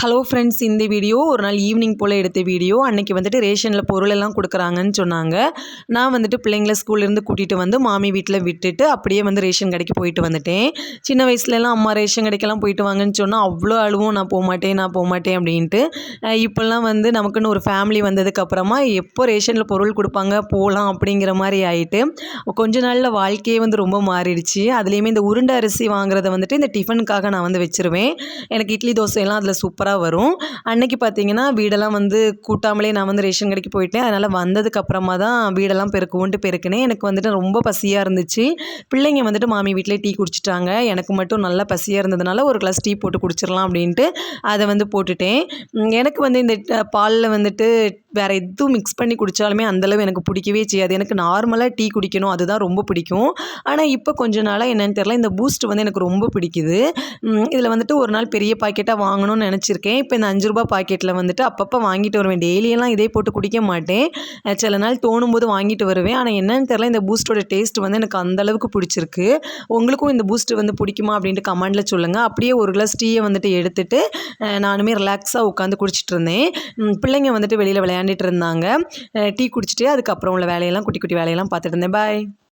Hello friends, இந்த video ஒரு நாள் ஈவினிங் போல் எடுத்த வீடியோ. அன்றைக்கி வந்துட்டு ரேஷனில் பொருளெல்லாம் கொடுக்குறாங்கன்னு சொன்னாங்க. நான் வந்துட்டு பிள்ளைங்கள ஸ்கூல்லேருந்து கூட்டிகிட்டு வந்து மாமி வீட்டில் விட்டுட்டு அப்படியே வந்து ரேஷன் கடைக்கு போயிட்டு வந்துட்டேன். சின்ன வயசுலலாம் அம்மா ரேஷன் கடைக்கெல்லாம் போயிட்டு வாங்கன்னு சொன்னால் அவ்வளோ அழுவும், நான் போகமாட்டேன் அப்படின்ட்டு. இப்போல்லாம் வந்து நமக்குன்னு ஒரு ஃபேமிலி வந்ததுக்கப்புறமா எப்போ ரேஷனில் பொருள் கொடுப்பாங்க போகலாம் அப்படிங்கிற மாதிரி ஆகிட்டு கொஞ்ச நாளில் வாழ்க்கையே வந்து ரொம்ப மாறிடுச்சு. அதுலேயுமே இந்த உருண்டை அரிசி வாங்குறத வந்துட்டு இந்த டிஃபனுக்காக நான் வந்து வச்சுருவேன். எனக்கு இட்லி தோசையெல்லாம் அதில் சூப்பராக வரும். அன்னைக்கு பார்த்தீங்கன்னா வீடெல்லாம் வந்து கூட்டாமலே நான் வந்து ரேஷன் கடைக்கு போயிட்டேன். அதனால் வந்ததுக்கப்புறமா தான் வீடெல்லாம் பெருக்கினேன். எனக்கு வந்துட்டு ரொம்ப பசியாக இருந்துச்சு. பிள்ளைங்க வந்துட்டு மாமி வீட்டிலே டீ குடிச்சிட்டாங்க. எனக்கு மட்டும் நல்லா பசியாக இருந்ததுனால ஒரு கிளாஸ் டீ போட்டு குடிச்சிடலாம் அப்படின்ட்டு அதை வந்து போட்டுட்டேன். எனக்கு வந்து இந்த பாலில் வந்துட்டு வேறு எதுவும் மிக்ஸ் பண்ணி குடித்தாலுமே அந்தளவு எனக்கு பிடிக்கவே செய்யாது. எனக்கு நார்மலாக டீ குடிக்கணும், அதுதான் ரொம்ப பிடிக்கும். ஆனால் இப்போ கொஞ்ச நாளாக என்னென்னு தெரில, இந்த பூஸ்ட் வந்து எனக்கு ரொம்ப பிடிக்குது. இதில் வந்துட்டு ஒரு நாள் பெரிய பாக்கெட்டாக வாங்கணும்னு நினச்சிருக்கேன். இப்போ இந்த ₹5 பாக்கெட்டில் வந்துட்டு அப்பப்போ வாங்கிட்டு வருவேன். டெய்லியெல்லாம் இதே போட்டு குடிக்க மாட்டேன். சில நாள் தோணும்போது வாங்கிட்டு வருவேன். ஆனால் என்னென்னு தெரில, இந்த பூஸ்ட்டோட டேஸ்ட் வந்து எனக்கு அந்தளவுக்கு பிடிச்சிருக்கு. உங்களுக்கும் இந்த பூஸ்ட் வந்து பிடிக்குமா அப்படின்ட்டு கமெண்டில் சொல்லுங்கள். அப்படியே ஒரு கிளாஸ் டீயை வந்துட்டு எடுத்துகிட்டு நானுமே ரிலாக்ஸாக உட்காந்து குடிச்சிட்டு இருந்தேன். பிள்ளைங்க வந்துட்டு வெளியில் விளையாண்டுட்டு இருந்தாங்க. டீ குடிச்சிட்டு அதுக்கப்புறம் உள்ள வேலையெல்லாம் குட்டி குட்டி வேலையெல்லாம் பார்த்துட்டு இருந்தேன். பாய்.